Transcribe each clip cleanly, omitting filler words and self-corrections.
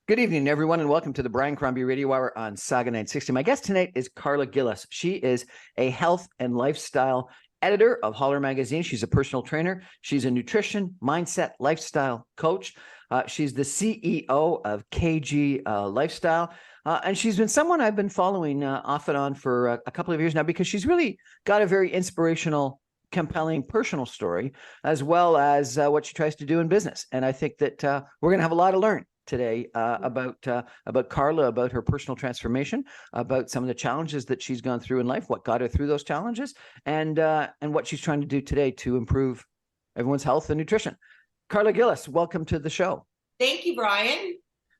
Good evening, everyone, and welcome to the Brian Crombie Radio Hour on Saga 960. My guest tonight is Karla Gillis. She is a health and lifestyle editor of Holler Magazine. She's a personal trainer. She's a nutrition, mindset, lifestyle coach. She's the CEO of KG Lifestyle. And she's been someone I've been following off and on for a couple of years now because she's really got a very inspirational, compelling personal story, as well as what she tries to do in business. And I think that we're going to have a lot to learn today about Karla, about her personal transformation, about some of the challenges that she's gone through in life, what got her through those challenges, and what she's trying to do today to improve everyone's health and nutrition. Karla Gillis, welcome to the show. Thank you, Brian.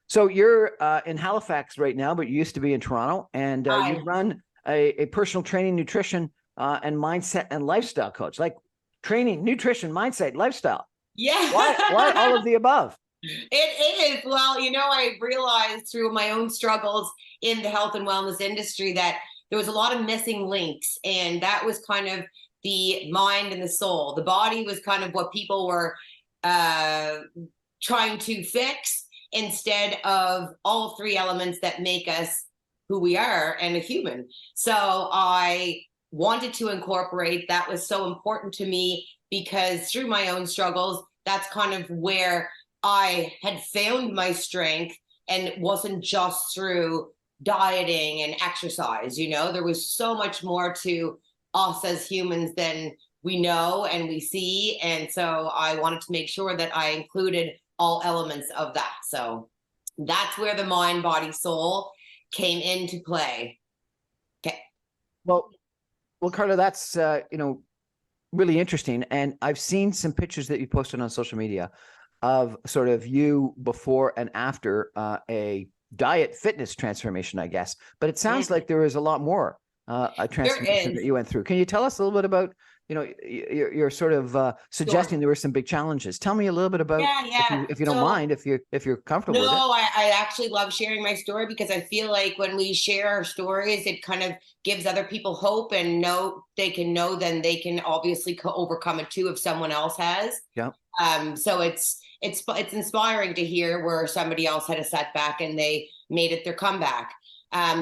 So you're in Halifax right now, but you used to be in Toronto, and you run a personal training, nutrition, and mindset and lifestyle coach, like training, nutrition, mindset, lifestyle. Yeah. Why all of the above? It is. Well, I realized through my own struggles in the health and wellness industry that there was a lot of missing links, and that was kind of the mind and the soul. The body was kind of what people were trying to fix instead of all three elements that make us who we are and a human. So I wanted to incorporate that. Was so important to me because through my own struggles, that's kind of where I had found my strength, and it wasn't just through dieting and exercise. There was so much more to us as humans than we know and we see. And so I wanted to make sure that I included all elements of that. So that's where the mind, body, soul came into play. Okay. Well, Karla, that's, really interesting. And I've seen some pictures that you posted on social media of sort of you before and after a diet fitness transformation, I guess. But it sounds like there is a lot more a transformation that you went through. Can you tell us a little bit about, you're sort of suggesting there were some big challenges. Tell me a little bit about, if you don't mind, if you're comfortable with it. No, I actually love sharing my story because I feel like when we share our stories, it kind of gives other people hope and then they can obviously overcome it too if someone else has. Yeah. So it's inspiring to hear where somebody else had a setback and they made it their comeback.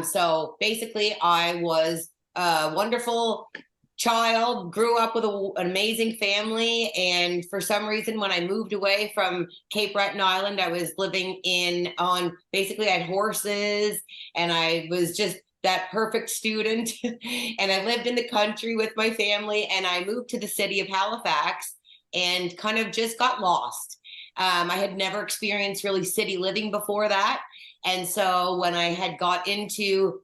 So basically, I was a wonderful child, grew up with an amazing family. And for some reason, when I moved away from Cape Breton Island, I was living I had horses, and I was just that perfect student. And I lived in the country with my family, and I moved to the city of Halifax and kind of just got lost. I had never experienced really city living before that. And so when I had got into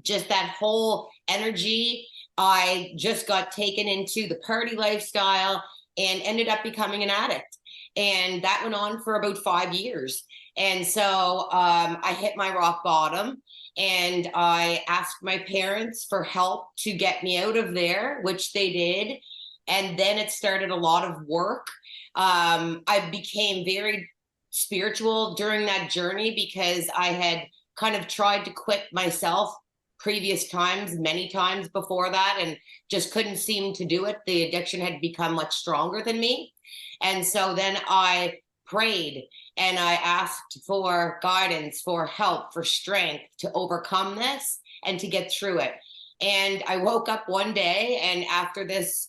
just that whole energy, I just got taken into the party lifestyle and ended up becoming an addict. And that went on for about 5 years. And so I hit my rock bottom, and I asked my parents for help to get me out of there, which they did. And then it started a lot of work. I became very spiritual during that journey because I had kind of tried to quit myself previous times, many times before that, and just couldn't seem to do it. The addiction had become much stronger than me. And so then I prayed and I asked for guidance, for help, for strength to overcome this and to get through it. And I woke up one day, and after this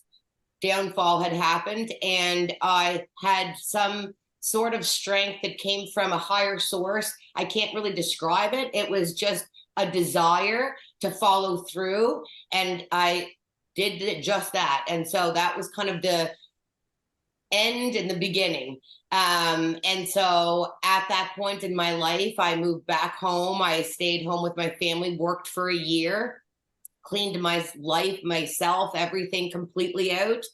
downfall had happened, and I had some sort of strength that came from a higher source. I can't really describe it. It was just a desire to follow through, and I did just that. And so that was kind of the end and the beginning. And so at that point in my life, I moved back home. I stayed home with my family, worked for a year, cleaned my life, myself, everything completely out.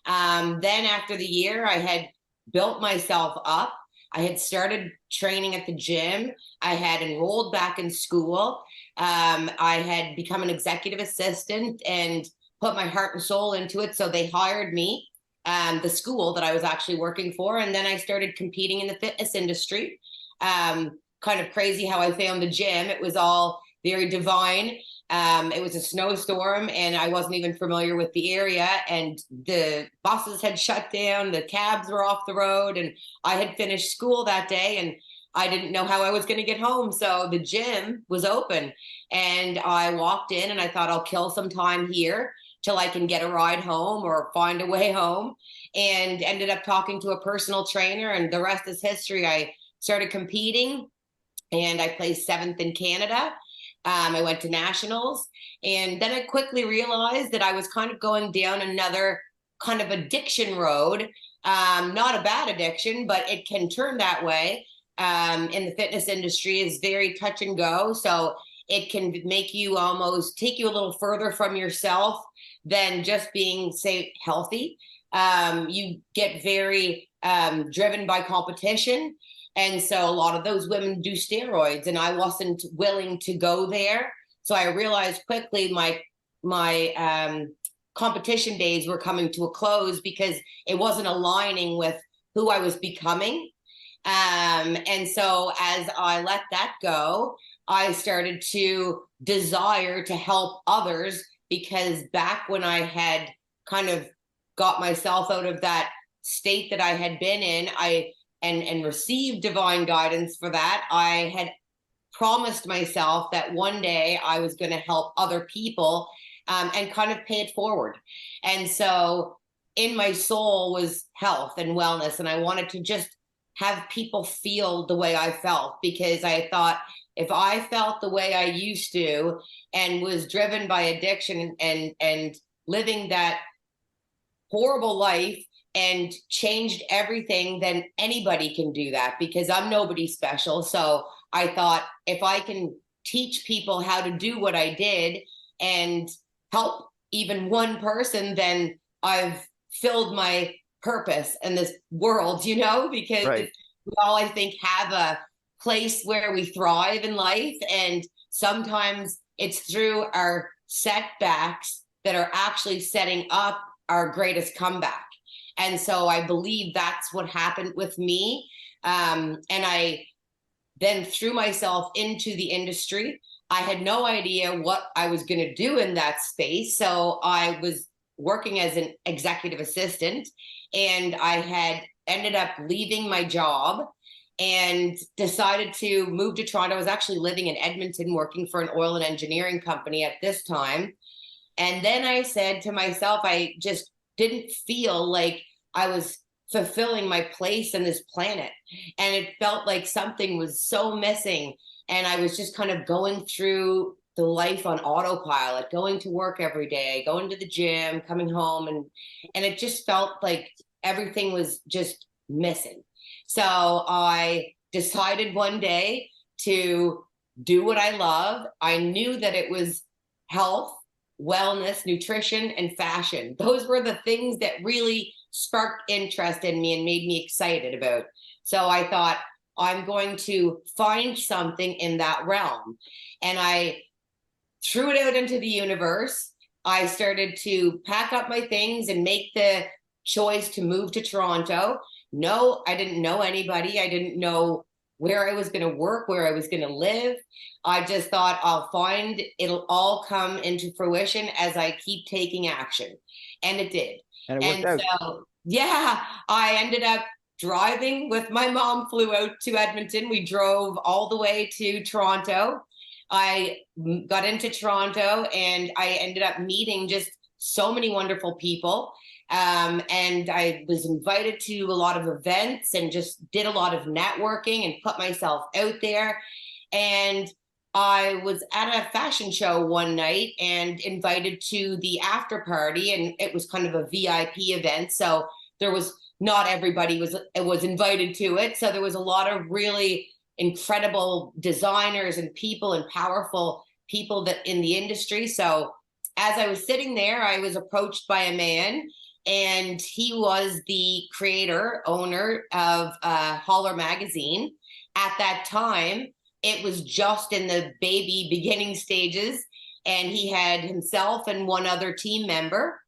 Then after the year, I had built myself up. I had started training at the gym. I had enrolled back in school. I had become an executive assistant and put my heart and soul into it. So they hired me, the school that I was actually working for. And then I started competing in the fitness industry. Kind of crazy how I found the gym. It was all very divine. It was a snowstorm, and I wasn't even familiar with the area, and the buses had shut down, the cabs were off the road, and I had finished school that day, and I didn't know how I was going to get home. So the gym was open and I walked in and I thought I'll kill some time here till I can get a ride home or find a way home, and ended up talking to a personal trainer, and the rest is history. I started competing and I placed 7th in Canada. I went to nationals, and then I quickly realized that I was kind of going down another kind of addiction road. Not a bad addiction, but it can turn that way. In the fitness industry is very touch and go. So it can make you almost take you a little further from yourself than just being, say, healthy. You get very driven by competition. And so a lot of those women do steroids, and I wasn't willing to go there. So I realized quickly my competition days were coming to a close because it wasn't aligning with who I was becoming. And so as I let that go, I started to desire to help others, because back when I had kind of got myself out of that state that I had been in, and received divine guidance for that, I had promised myself that one day I was going to help other people, and kind of pay it forward. And so in my soul was health and wellness, and I wanted to just have people feel the way I felt, because I thought if I felt the way I used to and was driven by addiction and living that horrible life and changed everything, then anybody can do that, because I'm nobody special. So I thought if I can teach people how to do what I did and help even one person, then I've filled my purpose in this world, because Right. we all, I think, have a place where we thrive in life. And sometimes it's through our setbacks that are actually setting up our greatest comeback. And so I believe that's what happened with me. And I then threw myself into the industry. I had no idea what I was going to do in that space. So I was working as an executive assistant, and I had ended up leaving my job and decided to move to Toronto. I was actually living in Edmonton, working for an oil and engineering company at this time. And then I said to myself, I just didn't feel like I was fulfilling my place in this planet. And it felt like something was so missing. And I was just kind of going through the life on autopilot, going to work every day, going to the gym, coming home. And it just felt like everything was just missing. So I decided one day to do what I love. I knew that it was health, wellness, nutrition, and fashion. Those were the things that really sparked interest in me and made me excited about. So I thought, I'm going to find something in that realm. And I threw it out into the universe. I started to pack up my things and make the choice to move to Toronto. No, I didn't know anybody. I didn't know where I was going to work, where I was going to live. I just thought it'll all come into fruition as I keep taking action. And it did. And it worked out. So, yeah, I ended up driving with my mom, flew out to Edmonton. We drove all the way to Toronto. I got into Toronto and I ended up meeting just so many wonderful people. And I was invited to a lot of events and just did a lot of networking and put myself out there. And I was at a fashion show one night and invited to the after party, and it was kind of a VIP event. So there was not everybody was invited to it. So there was a lot of really incredible designers and people and powerful people that in the industry. So as I was sitting there, I was approached by a man, and he was the creator, owner of Holler magazine. At that time, it was just in the baby beginning stages, and he had himself and one other team member.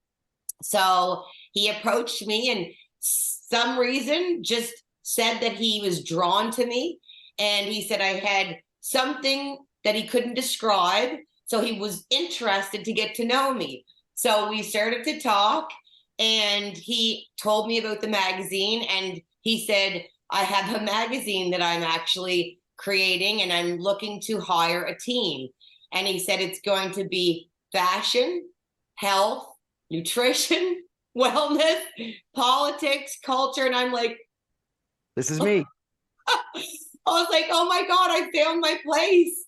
So he approached me, and some reason just said that he was drawn to me. And he said I had something that he couldn't describe. So he was interested to get to know me. So we started to talk, and he told me about the magazine, and he said, I have a magazine that I'm actually creating, and I'm looking to hire a team. And he said it's going to be fashion, health, nutrition, wellness, politics, culture. And I'm like, This is me. I was like, oh my God, I found my place.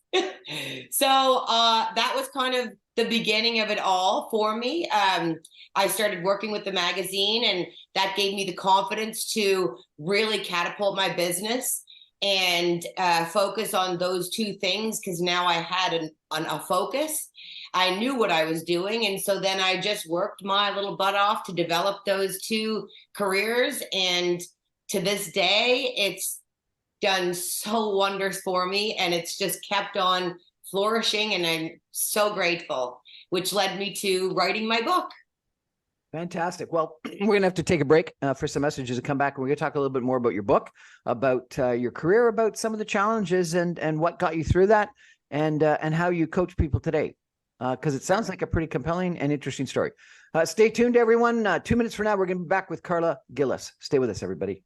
So that was kind of the beginning of it all for me. I started working with the magazine, and that gave me the confidence to really catapult my business and focus on those two things, because now I had a focus. I knew what I was doing. And so then I just worked my little butt off to develop those two careers. And to this day, it's done so wonders for me, and it's just kept on flourishing, and I'm so grateful, which led me to writing my book. Fantastic. Well, we're going to have to take a break for some messages and come back. And we're going to talk a little bit more about your book, about your career, about some of the challenges and what got you through that, and how you coach people today. Because it sounds like a pretty compelling and interesting story. Stay tuned, everyone. 2 minutes from now, we're going to be back with Karla Gillis. Stay with us, everybody.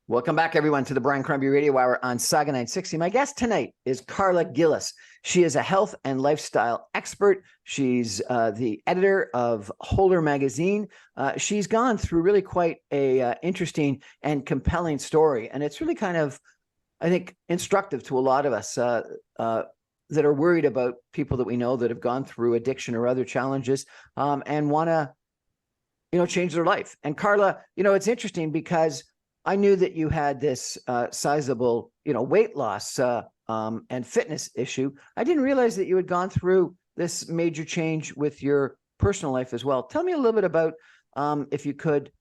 Welcome back, everyone, to the Brian Crombie Radio Hour on Saga 960. My guest tonight is Karla Gillis. She is a health and lifestyle expert. She's the editor of Holder magazine. She's gone through really quite a interesting and compelling story, and it's really kind of, I think, instructive to a lot of us that are worried about people that we know that have gone through addiction or other challenges and want to, change their life. And Karla, it's interesting because I knew that you had this sizable, weight loss and fitness issue. I didn't realize that you had gone through this major change with your personal life as well. Tell me a little bit about, if you could,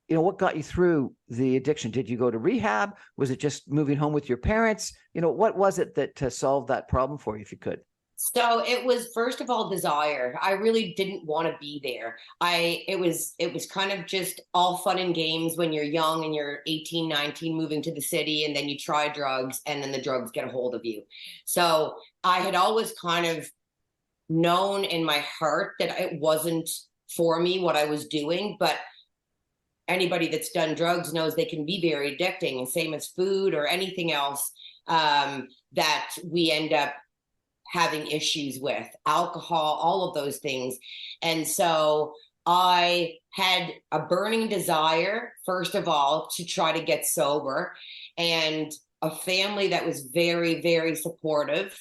what got you through the addiction? Did you go to rehab? Was it just moving home with your parents? What was it that solved that problem for you, if you could? So it was, first of all, desire. I really didn't want to be there. It was kind of just all fun and games when you're young and you're 18, 19, moving to the city, and then you try drugs, and then the drugs get a hold of you. So I had always kind of known in my heart that it wasn't for me what I was doing, but anybody that's done drugs knows they can be very addicting, and same as food or anything else that we end up having issues with, alcohol, all of those things. And so I had a burning desire, first of all, to try to get sober, and a family that was very, very supportive.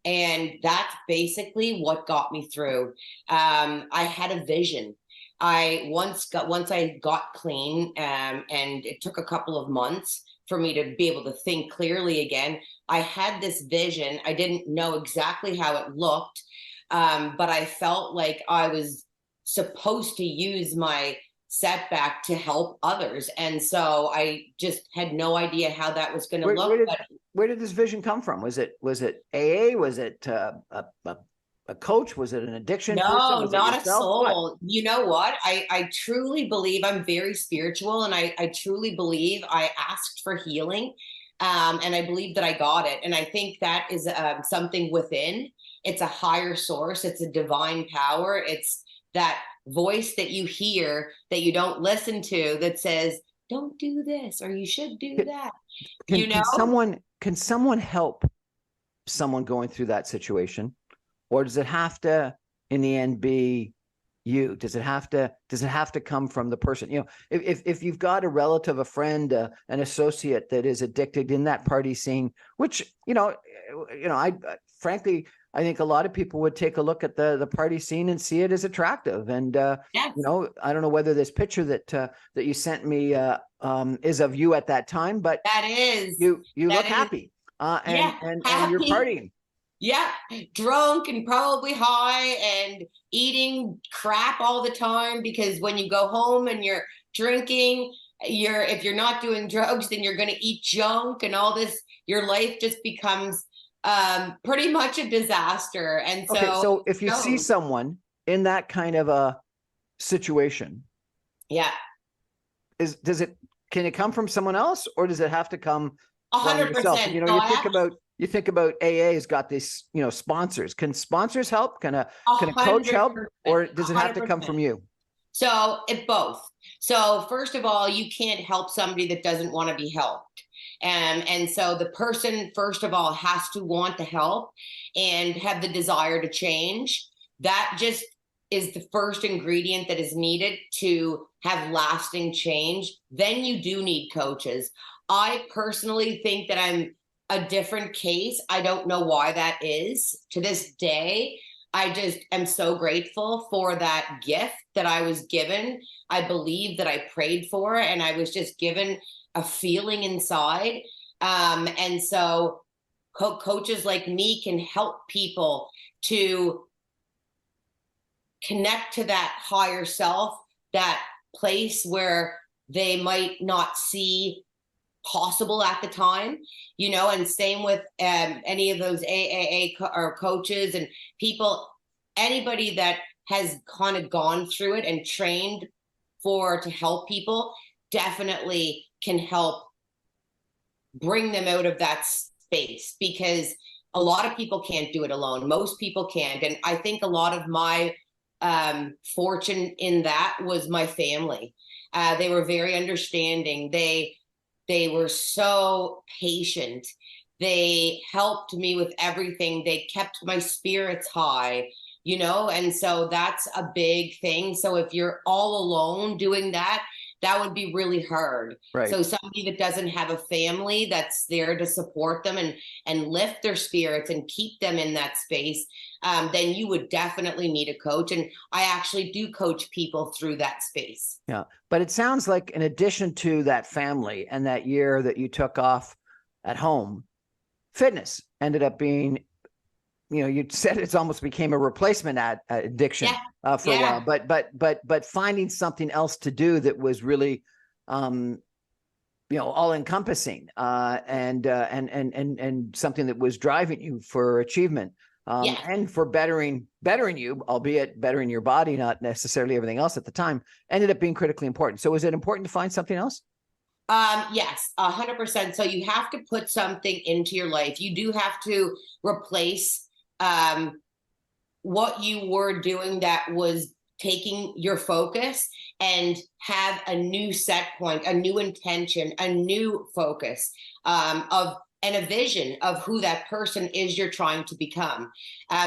And that's basically what got me through. I had a vision. Once I got clean, and it took a couple of months for me to be able to think clearly again, I had this vision. I didn't know exactly how it looked, but I felt like I was supposed to use my setback to help others. And so I just had no idea how that was going to look. Where did this vision come from? Was it AA? Was it a coach? Was it an addiction person? No, Was not it a soul. What? You know what? I truly believe, I'm very spiritual, and I truly believe I asked for healing. And I believe that I got it. And I think that is something within. It's a higher source. It's a divine power. It's that voice that you hear that you don't listen to that says, don't do this, or you should do that. Can someone help someone going through that situation? Or does it have to, in the end, be you? Does it have to come from the person? If you've got a relative, a friend, an associate that is addicted in that party scene, which, I frankly, I think a lot of people would take a look at the party scene and see it as attractive. And, Yes. I don't know whether this picture that you sent me is of you at that time, but that is, you look happy and you're partying. Yeah, drunk and probably high and eating crap all the time, because when you go home and you're drinking, if you're not doing drugs, then you're going to eat junk and all this. Your life just becomes pretty much a disaster. And so, okay, so if you see someone in that kind of a situation, yeah, can it come from someone else, or does it have to come 100%? You think about AA's got this, sponsors. Can sponsors help? Can a coach help, or does it have to come from you? So it both. So first of all, you can't help somebody that doesn't want to be helped. And so the person, first of all, has to want to help and have the desire to change. That just is the first ingredient that is needed to have lasting change. Then you do need coaches. I personally think that I'm a different case. I don't know why that is. To this day, I just am so grateful for that gift that I was given. I believe that I prayed for, and I was just given a feeling inside. And so coaches like me can help people to connect to that higher self, that place where they might not see possible at the time, and same with any of those or coaches and people, anybody that has kind of gone through it and trained to help people definitely can help bring them out of that space, because a lot of people can't do it alone. Most people can't. And I think a lot of my fortune in that was my family. They were very understanding. They were so patient. They helped me with everything. They kept my spirits high, and so that's a big thing. So if you're all alone doing that, that would be really hard. Right. So somebody that doesn't have a family that's there to support them and lift their spirits and keep them in that space, then you would definitely need a coach. And I actually do coach people through that space. Yeah. But it sounds like in addition to that family and that year that you took off at home, fitness ended up being, you said it's almost became a replacement addiction for a while, but finding something else to do that was really, all encompassing, and something that was driving you for achievement, and for bettering you, albeit bettering your body, not necessarily everything else at the time, ended up being critically important. So is it important to find something else? Yes, 100%. So you have to put something into your life. You do have to replace what you were doing that was taking your focus, and have a new set point, a new intention, a new focus, and a vision of who that person is you're trying to become.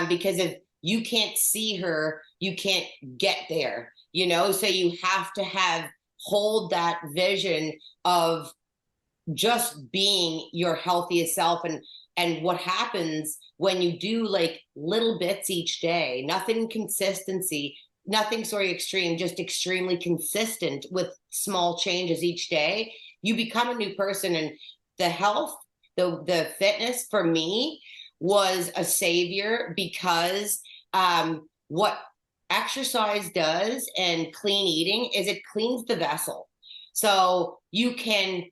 Because if you can't see her, you can't get there, so you have to hold that vision of just being your healthiest self. And what happens when you do like little bits each day, nothing extreme, just extremely consistent with small changes each day, you become a new person. And the health, the fitness for me was a savior, because what exercise does and clean eating is it cleans the vessel. So you can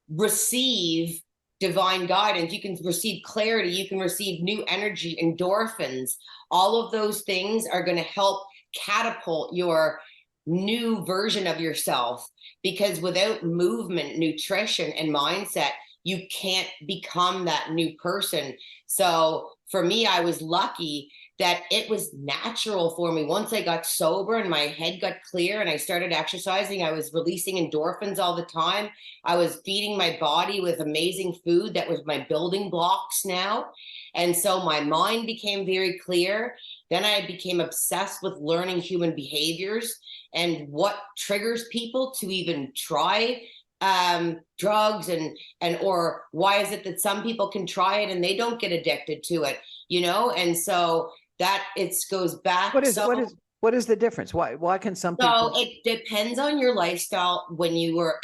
receive divine guidance, you can receive clarity, you can receive new energy, endorphins. All of those things are going to help catapult your new version of yourself, because without movement, nutrition, and mindset, you can't become that new person. So for me, I was lucky that it was natural for me. Once I got sober and my head got clear and I started exercising, I was releasing endorphins all the time. I was feeding my body with amazing food that was my building blocks now. And so my mind became very clear. Then I became obsessed with learning human behaviors and what triggers people to even try drugs, or why is it that some people can try it and they don't get addicted to it, and so that it goes back. What is the difference? Why can some people? So it depends on your lifestyle. When you were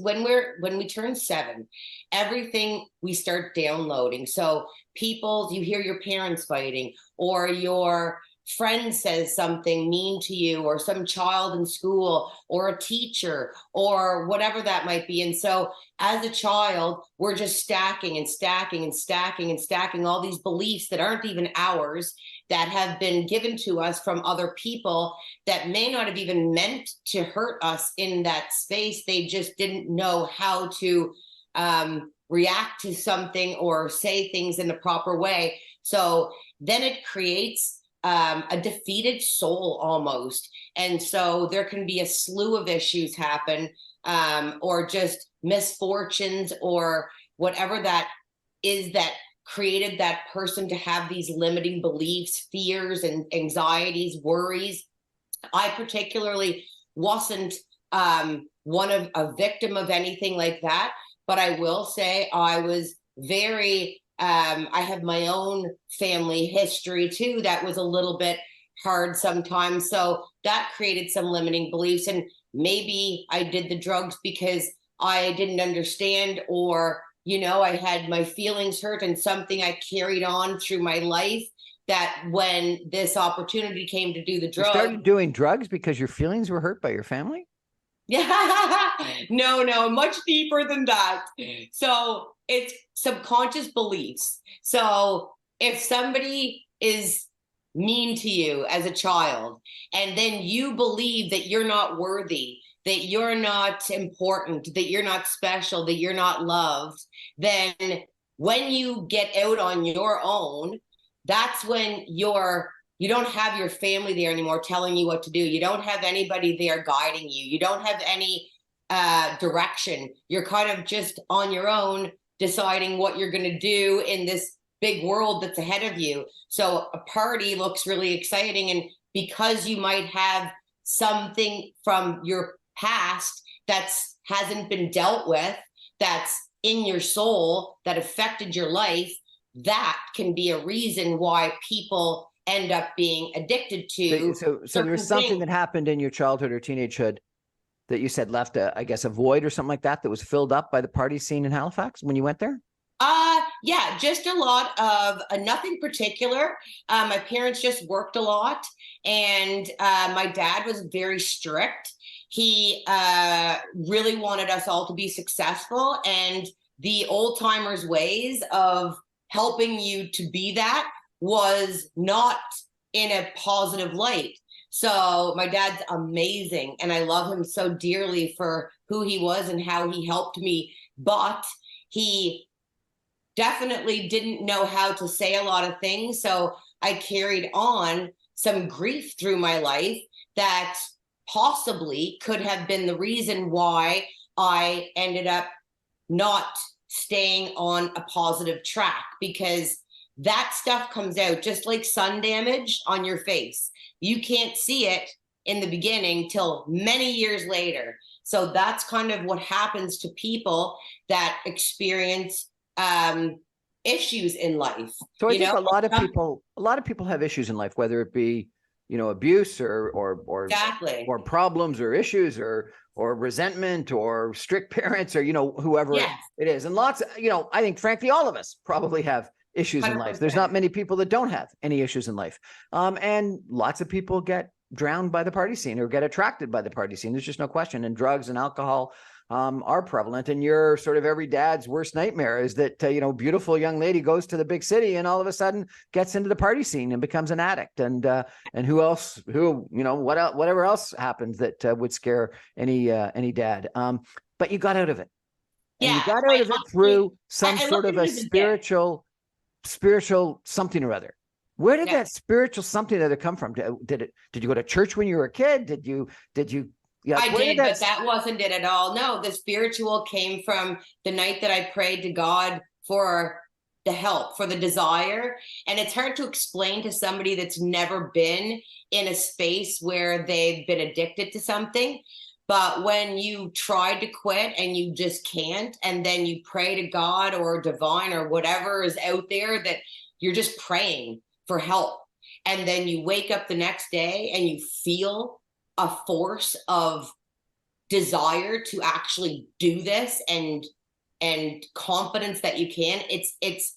when we turn 7, everything we start downloading. So you hear your parents fighting, or your friend says something mean to you, or some child in school, or a teacher, or whatever that might be. And so as a child, we're just stacking and stacking and stacking and stacking all these beliefs that aren't even ours, that have been given to us from other people that may not have even meant to hurt us in that space. They just didn't know how to react to something or say things in the proper way. So then it creates a defeated soul almost. And so there can be a slew of issues happen, or just misfortunes or whatever that is that created that person to have these limiting beliefs, fears, and anxieties, worries. I particularly wasn't one of a victim of anything like that, but I will say I was very I have my own family history too that was a little bit hard sometimes. So that created some limiting beliefs. And maybe I did the drugs because I didn't understand, or, I had my feelings hurt and something I carried on through my life, that when this opportunity came to do the You drugs. started doing drugs because your feelings were hurt by your family? Yeah, no, much deeper than that. So it's subconscious beliefs. So if somebody is mean to you as a child, and then you believe that you're not worthy, that you're not important, that you're not special, that you're not loved, then when you get out on your own, that's when you don't have your family there anymore telling you what to do. You don't have anybody there guiding you. You don't have any direction. You're kind of just on your own, deciding what you're going to do in this big world that's ahead of you. So a party looks really exciting. And because you might have something from your past that hasn't been dealt with, that's in your soul, that affected your life, that can be a reason why people end up being addicted to. So there was something that happened in your childhood or teenagehood that you said left I guess a void or something like that was filled up by the party scene in Halifax when you went there? Yeah, just a lot of nothing particular. My parents just worked a lot, and my dad was very strict. He really wanted us all to be successful, and the old timers' ways of helping you to be that was not in a positive light. So my dad's amazing, and I love him so dearly for who he was and how he helped me. But he definitely didn't know how to say a lot of things. So I carried on some grief through my life that possibly could have been the reason why I ended up not staying on a positive track, because that stuff comes out just like sun damage on your face. You can't see it in the beginning till many years later. So that's kind of what happens to people that experience issues in life. So I think a lot of people have issues in life, whether it be, abuse or exactly, or problems or issues or resentment or strict parents or, whoever it is. And lots, I think frankly, all of us probably have issues 100%. In life. There's not many people that don't have any issues in life. And lots of people get drowned by the party scene or get attracted by the party scene. There's just no question. And drugs and alcohol are prevalent. And your sort of every dad's worst nightmare is that, beautiful young lady goes to the big city and all of a sudden gets into the party scene and becomes an addict. And whatever else happens that would scare any dad. But you got out of it. And you got out of it through some sort of a spiritual something or other. Where did that spiritual something or other come from? Did you go to church when you were a kid? Did you I did, but that wasn't it at all. No, the spiritual came from the night that I prayed to God for the help, for the desire. And it's hard to explain to somebody that's never been in a space where they've been addicted to something. But when you try to quit and you just can't, and then you pray to God or divine or whatever is out there, that you're just praying for help. And then you wake up the next day and you feel a force of desire to actually do this and confidence that you can. It's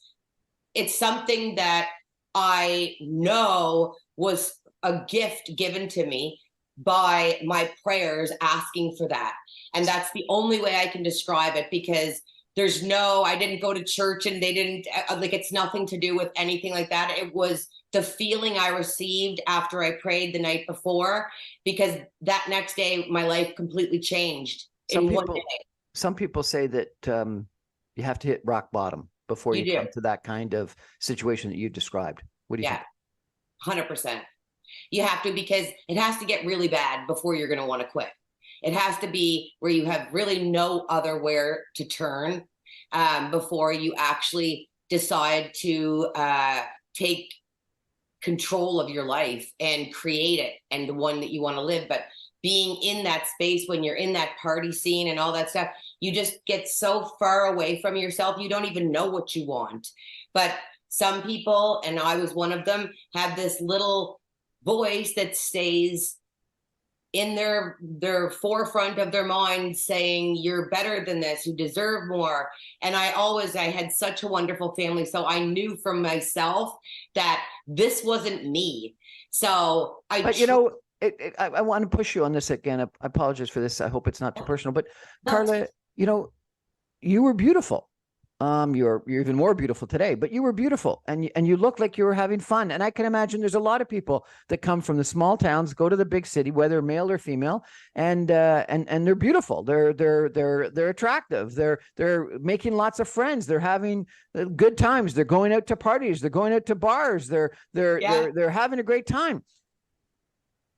something that I know was a gift given to me by my prayers asking for that. And that's the only way I can describe it, because I didn't go to church and they didn't, it's nothing to do with anything like that. It was the feeling I received after I prayed the night before, because that next day my life completely changed in one day. Some people say that you have to hit rock bottom before you come to that kind of situation that you described. What do you think? 100%. You have to, because it has to get really bad before you're going to want to quit. It has to be where you have really no other where to turn before you actually decide to take control of your life and create it and the one that you want to live. But being in that space when you're in that party scene and all that stuff, you just get so far away from yourself, you don't even know what you want. But some people, and I was one of them, have this little voice that stays in their forefront of their mind saying, you're better than this, you deserve more. And I had such a wonderful family, so I knew from myself that this wasn't me. So I want to push you on this again. I apologize for this. I hope it's not too personal, but Karla, you were beautiful. You're even more beautiful today, but you were beautiful, and you looked like you were having fun. And I can imagine there's a lot of people that come from the small towns, go to the big city, whether male or female, and they're beautiful. They're attractive. They're making lots of friends. They're having good times. They're going out to parties. They're going out to bars. They're having a great time.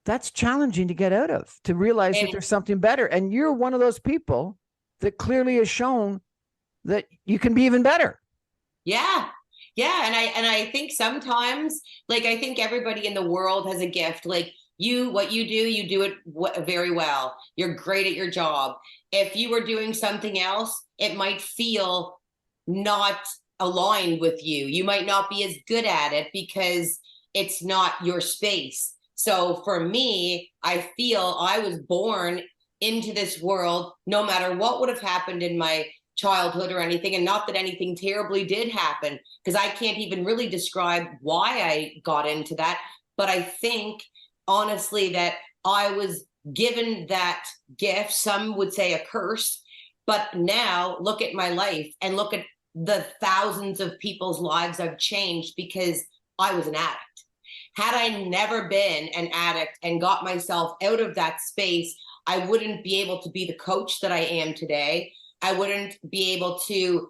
That's challenging to get out of, to realize that there's something better. And you're one of those people that clearly has shown that you can be even better. Yeah. And I think sometimes, like, I think everybody in the world has a gift. Like, what you do it very well. You're great at your job. If you were doing something else, it might feel not aligned with you. You might not be as good at it because it's not your space. So for me, I feel I was born into this world, no matter what would have happened in my childhood or anything, and not that anything terribly did happen, because I can't even really describe why I got into that. But I think honestly that I was given that gift. Some would say a curse, but now look at my life and look at the thousands of people's lives I've changed because I was an addict. Had I never been an addict and got myself out of that space, I wouldn't be able to be the coach that I am today. I wouldn't be able to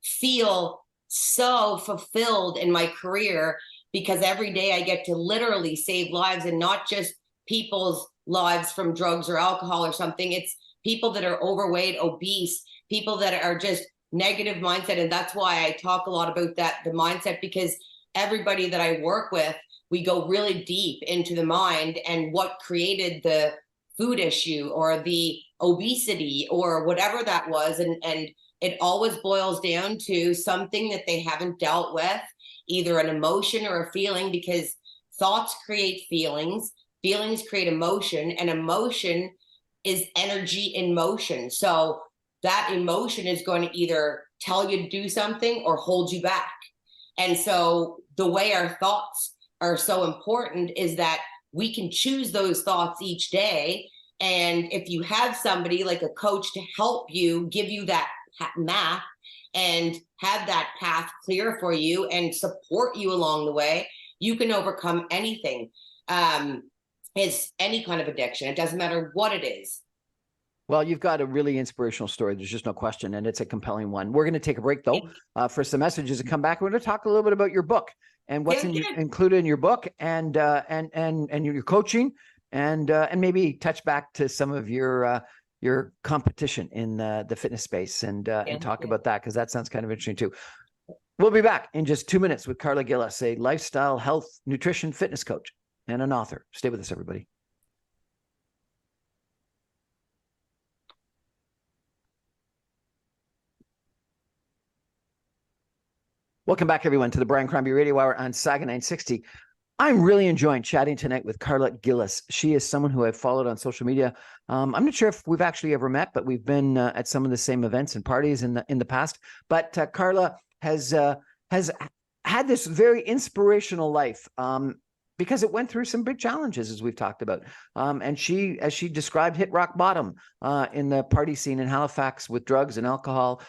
feel so fulfilled in my career, because every day I get to literally save lives, and not just people's lives from drugs or alcohol or something. It's people that are overweight, obese, people that are just negative mindset. And that's why I talk a lot about the mindset, because everybody that I work with, we go really deep into the mind and what created the food issue or the obesity or whatever that was. And it always boils down to something that they haven't dealt with, either an emotion or a feeling, because thoughts create feelings, feelings create emotion, and emotion is energy in motion. So that emotion is going to either tell you to do something or hold you back. And so the way our thoughts are so important is that we can choose those thoughts each day. And if you have somebody like a coach to help you, give you that map and have that path clear for you and support you along the way, you can overcome anything. It's any kind of addiction. It doesn't matter what it is. Well, you've got a really inspirational story. There's just no question. And it's a compelling one. We're going to take a break, though, for some messages and come back. We're going to talk a little bit about your book and what's included in your book, and your coaching, and maybe touch back to some of your competition in the fitness space, and talk about that, because that sounds kind of interesting too. We'll be back in just 2 minutes with Karla Gillis, a lifestyle, health, nutrition, fitness coach, and an author. Stay with us, everybody. Welcome back, everyone, to the Brian Crombie Radio Hour on Saga 960. I'm really enjoying chatting tonight with Karla Gillis. She is someone who I've followed on social media. I'm not sure if we've actually ever met, but we've been at some of the same events and parties in the past. But Karla has had this very inspirational life because it went through some big challenges, as we've talked about. And she, as she described, hit rock bottom in the party scene in Halifax with drugs and alcohol.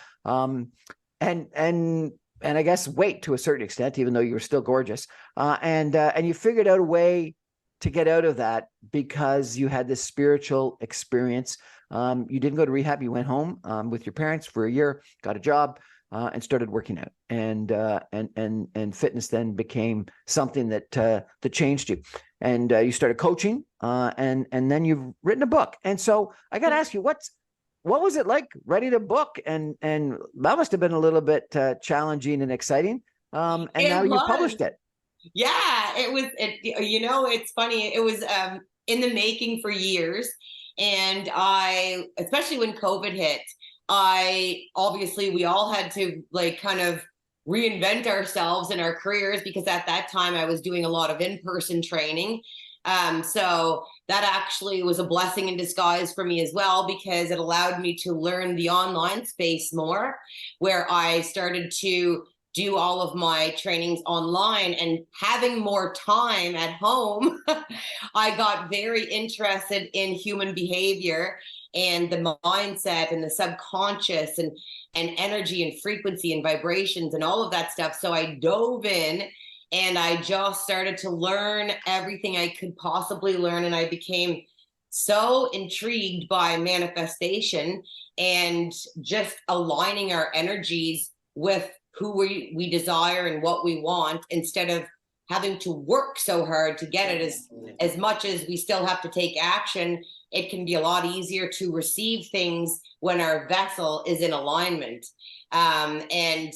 And I guess weight to a certain extent, even though you were still gorgeous. And you figured out a way to get out of that because you had this spiritual experience. You didn't go to rehab. You went home with your parents for a year, got a job, and started working out, and fitness then became something that changed you, and you started coaching, and then you've written a book. And so I got to ask you, what was it like writing a book? And that must have been a little bit challenging and exciting. And now you published it. Yeah, it was. It's funny. It was in the making for years, and especially when COVID hit, we all had to like kind of reinvent ourselves in our careers, because at that time I was doing a lot of in-person training. So that actually was a blessing in disguise for me as well, because it allowed me to learn the online space more, where I started to do all of my trainings online, and having more time at home, I got very interested in human behavior and the mindset and the subconscious and energy and frequency and vibrations and all of that stuff. So I dove in and I just started to learn everything I could possibly learn. And I became so intrigued by manifestation and just aligning our energies with who we desire and what we want, instead of having to work so hard to get it. As much as we still have to take action, it can be a lot easier to receive things when our vessel is in alignment. And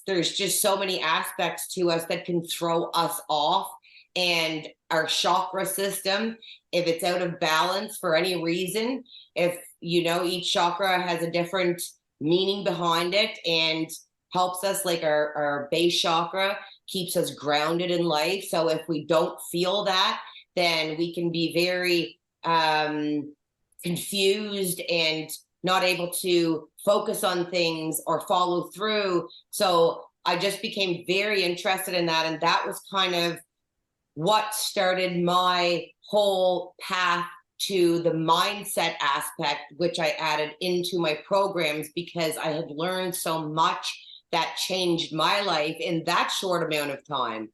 there's just so many aspects to us that can throw us off. And our chakra system, if it's out of balance for any reason, if each chakra has a different meaning behind it, and helps us, like our base chakra keeps us grounded in life. So if we don't feel that, then we can be very confused and not able to focus on things or follow through. So I just became very interested in that. And that was kind of what started my whole path to the mindset aspect, which I added into my programs, because I had learned so much that changed my life in that short amount of time.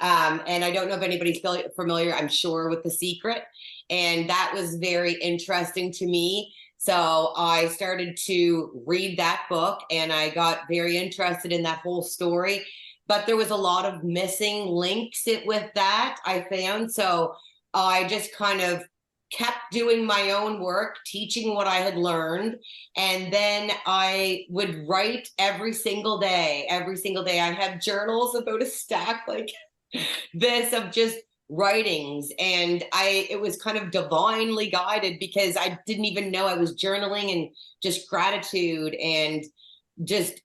And I don't know if anybody's familiar, I'm sure, with The Secret. And that was very interesting to me. So I started to read that book, and I got very interested in that whole story. But there was a lot of missing links with that, I found. So I just kind of kept doing my own work, teaching what I had learned. And then I would write every single day. I have journals about a stack like this of just writings. And it was kind of divinely guided, because I didn't even know I was journaling, and just gratitude and just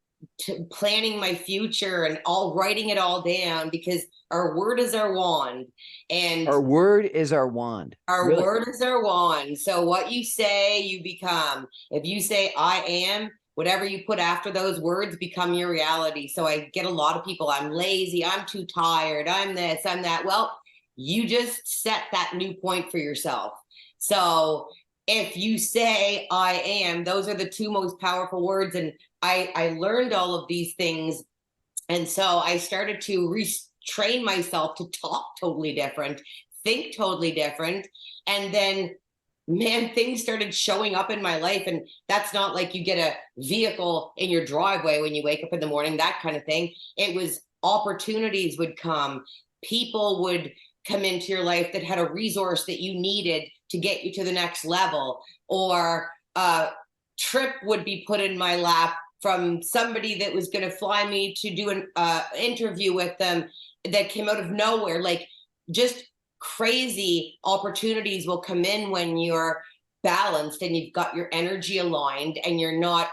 planning my future and writing it all down, because our word is our wand. And our word is our wand. Our word is our wand. So what you say, you become. If you say I am, whatever you put after those words become your reality. So I get a lot of people, I'm lazy, I'm too tired, I'm this, I'm that. Well, you just set that new point for yourself. So if you say I am, those are the two most powerful words. And I learned all of these things. And so I started to retrain myself to talk totally different, think totally different. And then, man, things started showing up in my life. And that's not like you get a vehicle in your driveway when you wake up in the morning, that kind of thing. It was opportunities would come. People would come into your life that had a resource that you needed to get you to the next level. Or a trip would be put in my lap from somebody that was going to fly me to do an interview with them that came out of nowhere. Like, just crazy opportunities will come in when you're balanced and you've got your energy aligned and you're not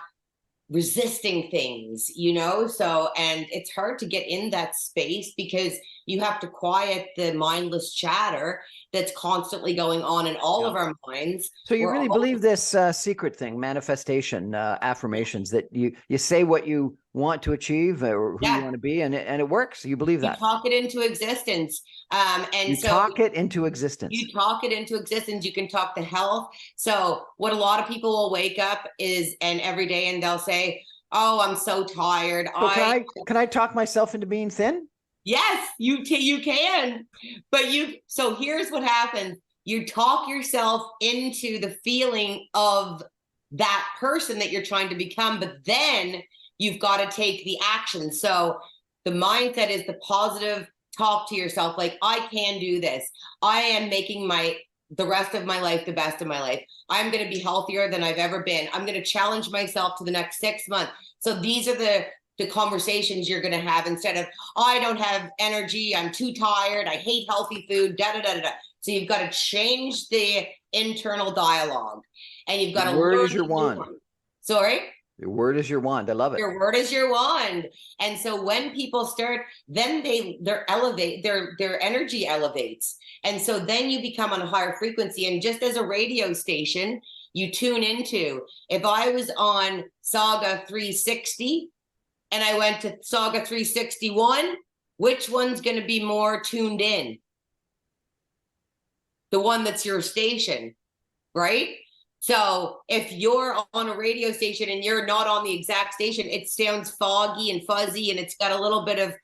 resisting things, So, and it's hard to get in that space, because you have to quiet the mindless chatter that's constantly going on in all of our minds. So you really believe this secret thing, manifestation, affirmations, that you say what you want to achieve or who you want to be, and it works. You believe that. You talk it into existence. And you talk it into existence. You talk it into existence. You can talk to health. So what a lot of people will wake up and every day, and they'll say, oh, I'm so tired. So can I talk myself into being thin? Yes, you can. But so here's what happens. You talk yourself into the feeling of that person that you're trying to become, but then you've got to take the action. So the mindset is the positive talk to yourself, like, I can do this. I am making the rest of my life the best of my life. I'm going to be healthier than I've ever been. I'm going to challenge myself to the next 6 months. So these are the conversations you're going to have, instead of, I don't have energy, I'm too tired, I hate healthy food, da da da da da. So you've got to change the internal dialogue, and you've got to word learn is your wand. Sorry? Your word is your wand. I love it. Your word is your wand. And so when people start, then their energy elevates. And so then you become on a higher frequency. And just as a radio station, you tune into, if I was on Saga 360 and I went to Saga 361, which one's going to be more tuned in? The one that's your station, right? So if you're on a radio station and you're not on the exact station, it sounds foggy and fuzzy, and it's got a little bit of,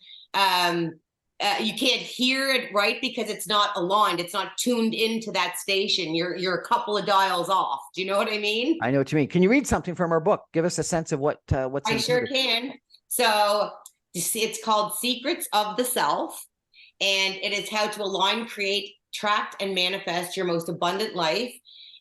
you can't hear it right because it's not aligned. It's not tuned into that station. You're a couple of dials off. Do you know what I mean? I know what you mean. Can you read something from our book? Give us a sense of what's I sure can. So it's called Secrets of the Self, and it is how to align, create, attract, and manifest your most abundant life.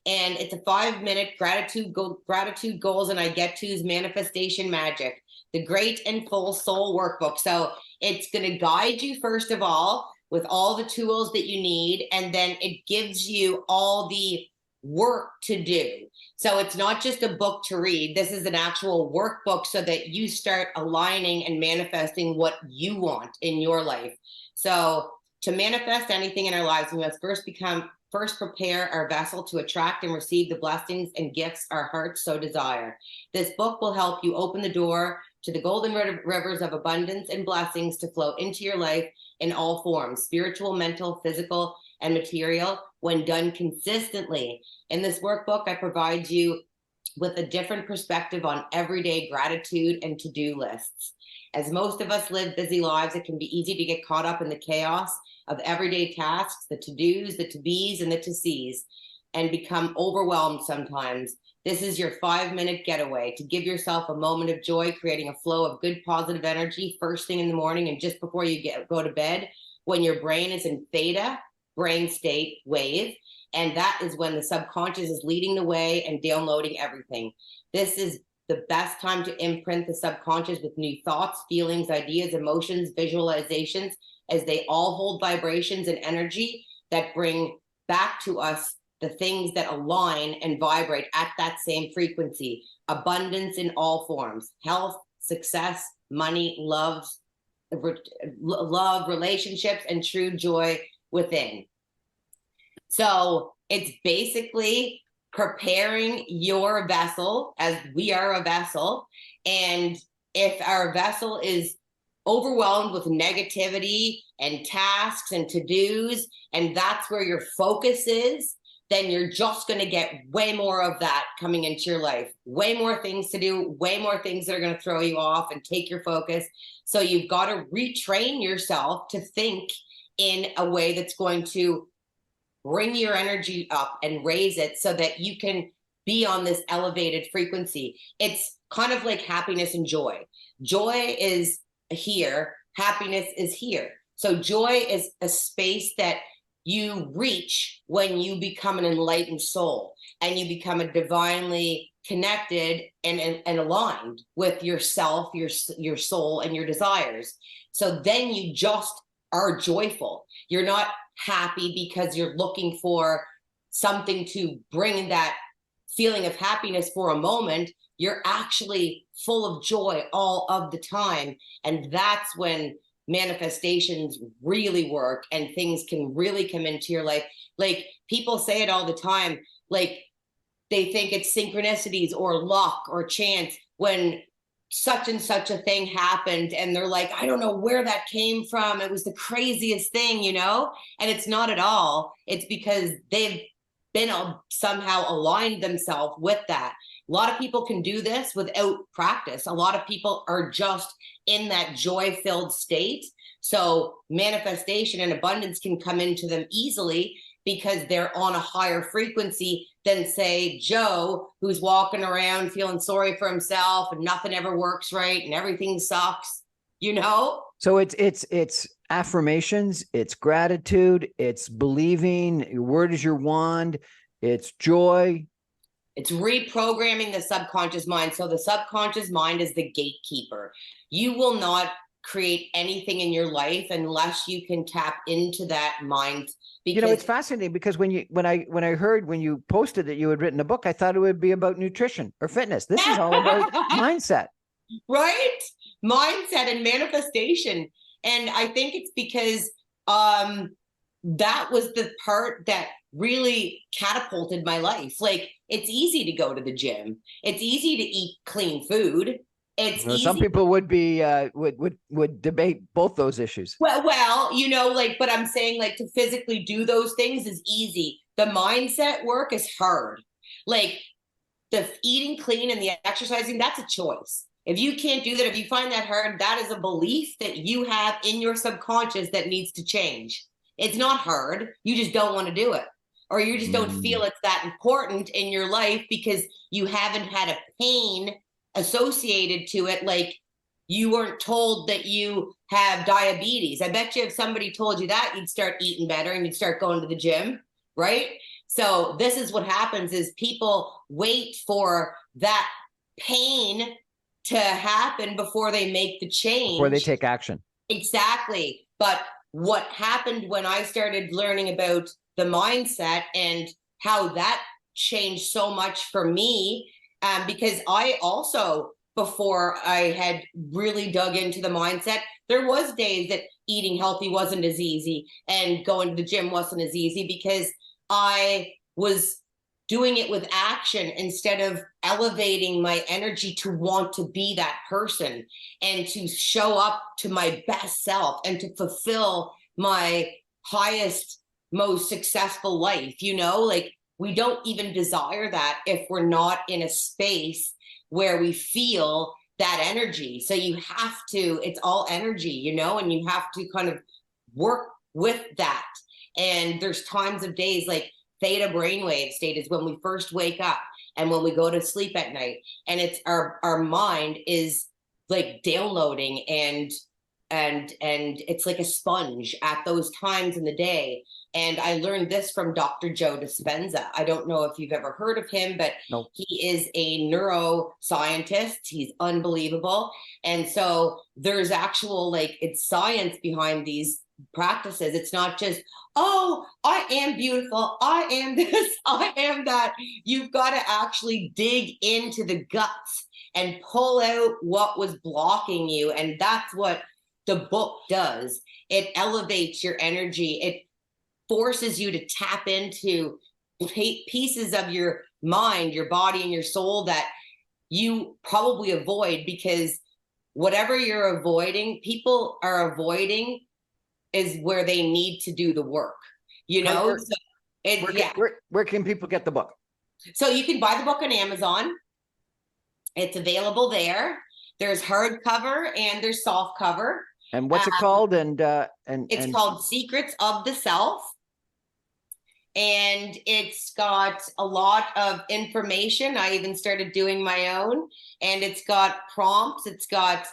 And it's a 5-minute gratitude goals and I get to's manifestation magic, the great and full soul workbook. So it's going to guide you, first of all, with all the tools that you need. And then it gives you all the work to do. So it's not just a book to read. This is an actual workbook so that you start aligning and manifesting what you want in your life. So to manifest anything in our lives, we must first prepare our vessel to attract and receive the blessings and gifts our hearts so desire. This book will help you open the door to the golden rivers of abundance and blessings to flow into your life in all forms, spiritual, mental, physical, and material, when done consistently. In this workbook, I provide you with a different perspective on everyday gratitude and to-do lists. As most of us live busy lives, it can be easy to get caught up in the chaos of everyday tasks, the to-dos, the to-bes, and the to-sees, and become overwhelmed sometimes. This is your 5-minute getaway to give yourself a moment of joy, creating a flow of good, positive energy first thing in the morning and just before you go to bed, when your brain is in theta, brain state wave, and that is when the subconscious is leading the way and downloading everything. This is the best time to imprint the subconscious with new thoughts, feelings, ideas, emotions, visualizations, as they all hold vibrations and energy that bring back to us the things that align and vibrate at that same frequency. Abundance in all forms: health, success, money, love, relationships, and true joy within. So it's basically preparing your vessel, as we are a vessel. And if our vessel is overwhelmed with negativity and tasks and to-dos, and that's where your focus is, then you're just going to get way more of that coming into your life, way more things to do, way more things that are going to throw you off and take your focus. So you've got to retrain yourself to think in a way that's going to bring your energy up and raise it so that you can be on this elevated frequency. It's kind of like happiness and joy. Joy is here, happiness is here. So joy is a space that you reach when you become an enlightened soul and you become a divinely connected and aligned with yourself, your soul, and your desires. So then you just are joyful. You're not happy because you're looking for something to bring that feeling of happiness for a moment. You're actually full of joy all of the time. And that's when manifestations really work and things can really come into your life. Like, people say it all the time, like they think it's synchronicities or luck or chance when such and such a thing happened, and they're like, I don't know where that came from, it was the craziest thing, you know? And it's not at all. It's because they've been somehow aligned themselves with that. A lot of people can do this without practice. A lot of people are just in that joy-filled state. So manifestation and abundance can come into them easily because they're on a higher frequency than, say, Joe, who's walking around feeling sorry for himself and nothing ever works right and everything sucks, you know? So it's affirmations, it's gratitude, it's believing. Your word is your wand. It's joy. It's reprogramming the subconscious mind. So the subconscious mind is the gatekeeper. You will not create anything in your life unless you can tap into that mind. Because, you know, it's fascinating because when I heard when you posted that you had written a book, I thought it would be about nutrition or fitness. This is all about mindset. Right? Mindset and manifestation. And I think it's because that was the part that really catapulted my life. Like, it's easy to go to the gym. It's easy to eat clean food. It's easy. Some people would be would debate both those issues. Well, you know, like, but I'm saying, like, to physically do those things is easy. The mindset work is hard. Like, the eating clean and the exercising, that's a choice. If you can't do that, if you find that hard, that is a belief that you have in your subconscious that needs to change. It's not hard. You just don't want to do it. Or you just don't feel it's that important in your life because you haven't had a pain associated to it. Like, you weren't told that you have diabetes. I bet you if somebody told you that, you'd start eating better and you'd start going to the gym, right? So this is what happens is people wait for that pain to happen before they make the change. Before they take action. Exactly. But what happened when I started learning about the mindset and how that changed so much for me, because I also, before I had really dug into the mindset, there was days that eating healthy wasn't as easy and going to the gym wasn't as easy because I was doing it with action instead of elevating my energy to want to be that person and to show up to my best self and to fulfill my highest, most successful life. You know, like, we don't even desire that if we're not in a space where we feel that energy. So you have to, it's all energy, you know, and you have to kind of work with that. And there's times of days like theta brainwave state is when we first wake up and when we go to sleep at night, and it's our mind is like downloading and it's like a sponge at those times in the day. And I learned this from Dr. Joe Dispenza. I don't know if you've ever heard of him, but Nope. He is a neuroscientist. He's unbelievable. And so there's actual, like, it's science behind these practices. It's not just, oh, I am beautiful, I am this, I am that. You've got to actually dig into the guts and pull out what was blocking you. And that's what the book does. It elevates your energy. It forces you to tap into pieces of your mind, your body, and your soul that you probably avoid, because whatever you're avoiding, people are avoiding is where they need to do the work, you know? Where can people get the book? So you can buy the book on Amazon. It's available there. There's hardcover and there's soft cover. And what's it called? And it's called Secrets of the Self. And it's got a lot of information. I even started doing my own, and it's got prompts. It's got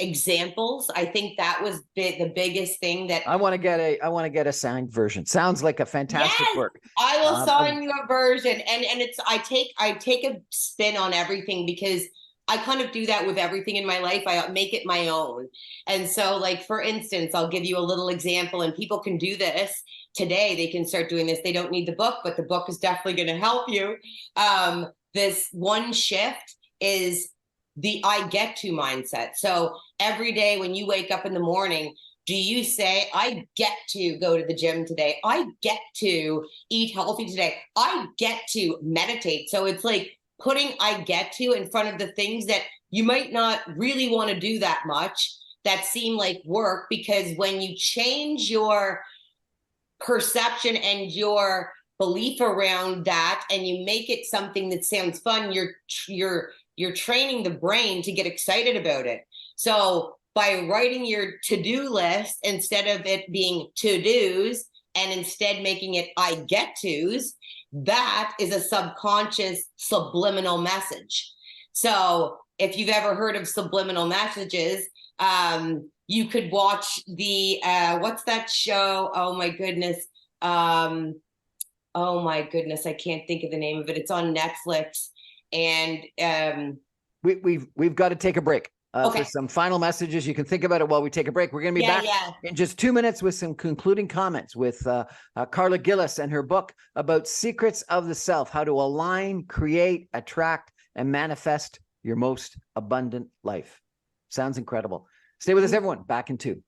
examples. I think that was the biggest thing that I want to get a signed version. Sounds like a fantastic work. I will sign you a version. And it's, I take a spin on everything, because I kind of do that with everything in my life. I make it my own. And so, like, for instance, I'll give you a little example, and people can do this today. They can start doing this. They don't need the book, but the book is definitely going to help you. This one shift is the I get to mindset. So every day when you wake up in the morning, do you say, I get to go to the gym today? I get to eat healthy today. I get to meditate. So it's like putting I get to in front of the things that you might not really want to do that much, that seem like work, because when you change your perception and your belief around that and you make it something that sounds fun, you're training the brain to get excited about it. So by writing your to-do list instead of it being to-dos and instead making it I get tos, that is a subconscious subliminal message. So if you've ever heard of subliminal messages, you could watch the what's that show? Oh my goodness. Oh my goodness, I can't think of the name of it. It's on Netflix. And we've got to take a break okay. for some final messages. You can think about it while we take a break. We're going to be back in just 2 minutes with some concluding comments with Karla Gillis and her book about secrets of the self, how to align, create, attract, and manifest your most abundant life. Sounds incredible. Stay with us, everyone. Back in 2.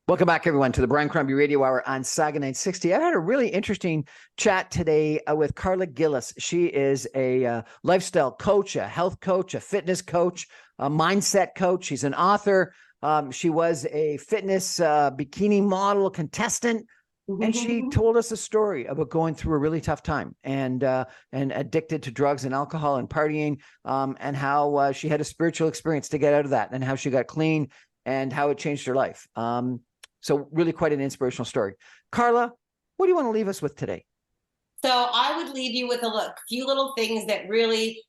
Welcome back, everyone, to the Brian Crombie Radio Hour on Saga 960. I had a really interesting chat today with Karla Gillis. She is a lifestyle coach, a health coach, a fitness coach, a mindset coach. She's an author. She was a fitness bikini model contestant, and she told us a story about going through a really tough time and addicted to drugs and alcohol and partying, and how she had a spiritual experience to get out of that, and how she got clean and how it changed her life. So really quite an inspirational story. Karla, what do you want to leave us with today? So I would leave you with a few little things that really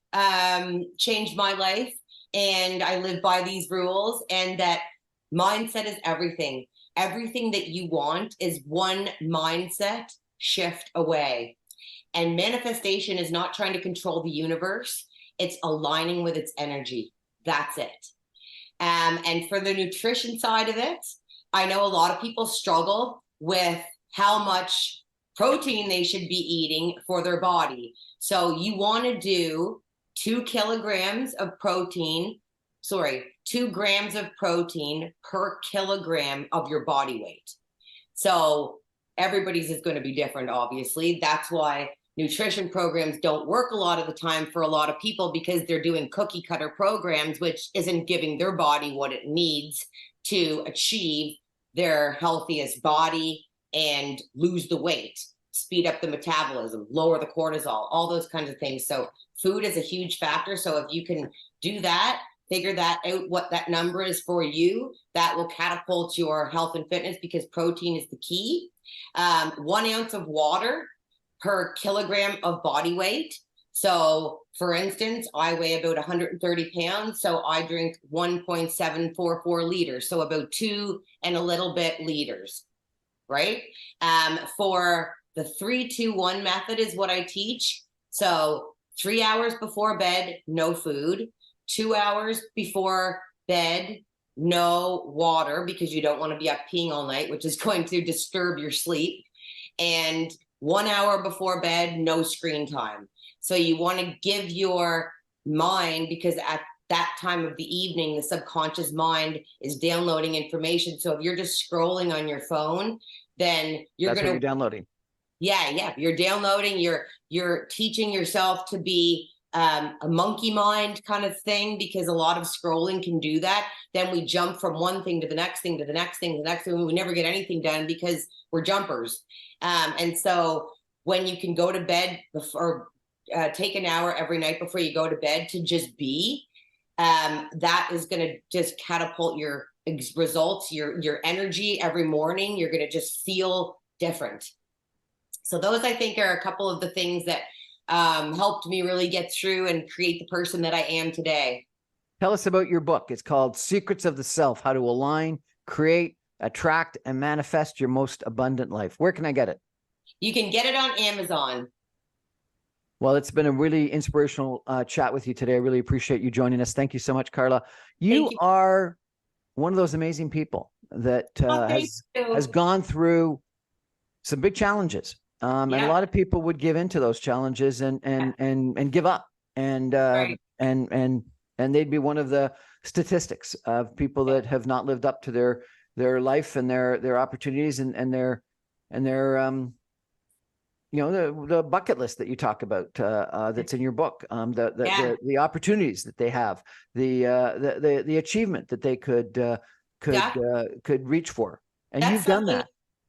changed my life. And I live by these rules, and that mindset is everything. Everything that you want is one mindset shift away. And manifestation is not trying to control the universe. It's aligning with its energy. That's it. And for the nutrition side of it, I know a lot of people struggle with how much protein they should be eating for their body. So you want to do 2 grams of protein per kilogram of your body weight. So everybody's is going to be different, obviously. That's why nutrition programs don't work a lot of the time for a lot of people, because they're doing cookie cutter programs, which isn't giving their body what it needs to achieve their healthiest body and lose the weight, speed up the metabolism, lower the cortisol, all those kinds of things. So food is a huge factor. So if you can do that, figure that out, what that number is for you, that will catapult your health and fitness, because protein is the key. 1 ounce of water per kilogram of body weight. So for instance, I weigh about 130 pounds. So I drink 1.744 liters. So about 2 and a little bit liters, right? For the 3-2-1 method is what I teach. So 3 hours before bed, no food. 2 hours before bed, no water, because you don't want to be up peeing all night, which is going to disturb your sleep. And 1 hour before bed, no screen time. So you want to give your mind, because at that time of the evening, the subconscious mind is downloading information. So if you're just scrolling on your phone, then you're downloading. Yeah. You're downloading, you're teaching yourself to be a monkey mind kind of thing, because a lot of scrolling can do that. Then we jump from one thing to the next thing, to the next thing, to the next thing. We never get anything done because we're jumpers. And so when you can go to bed before, take an hour every night before you go to bed to just be, that is going to just catapult your results, your energy every morning. You're going to just feel different. So those, I think, are a couple of the things that helped me really get through and create the person that I am today. Tell us about your book. It's called Secrets of the Self, How to Align, Create, Attract, and Manifest Your Most Abundant Life. Where can I get it? You can get it on Amazon. Well, it's been a really inspirational chat with you today. I really appreciate you joining us. Thank you so much, Karla. You are one of those amazing people that has gone through some big challenges. And a lot of people would give into those challenges and give up. And they'd be one of the statistics of people that have not lived up to their life and their opportunities and their the bucket list that you talk about that's in your book, the opportunities that they have, the achievement that they could reach for, and you've done that.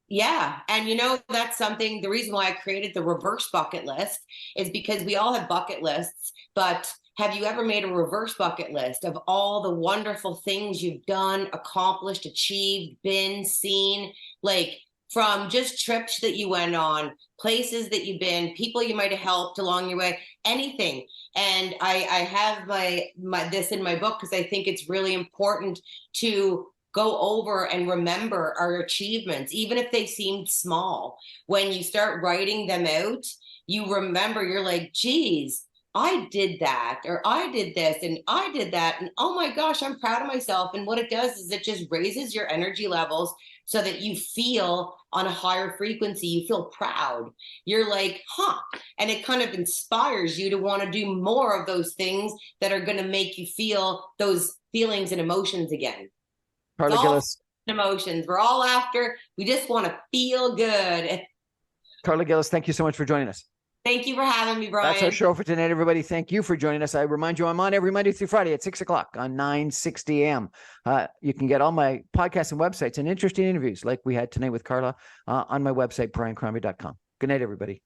Yeah. And that's something, the reason why I created the reverse bucket list is because we all have bucket lists, but have you ever made a reverse bucket list of all the wonderful things you've done, accomplished, achieved, been, seen, like from just trips that you went on, places that you've been, people you might have helped along your way, anything. And I have my this in my book because I think it's really important to go over and remember our achievements, even if they seemed small. When you start writing them out, you remember, you're like, geez, I did that, or I did this, and I did that. And oh my gosh, I'm proud of myself. And what it does is it just raises your energy levels so that you feel on a higher frequency. You feel proud. You're like, huh. And it kind of inspires you to want to do more of those things that are going to make you feel those feelings and emotions again. Karla Gillis. Emotions. We're all after. We just want to feel good. Karla Gillis, thank you so much for joining us. Thank you for having me, Brian. That's our show for tonight, everybody. Thank you for joining us. I remind you, I'm on every Monday through Friday at 6 o'clock on 960 AM. You can get all my podcasts and websites and interesting interviews like we had tonight with Karla on my website, briancrombie.com. Good night, everybody.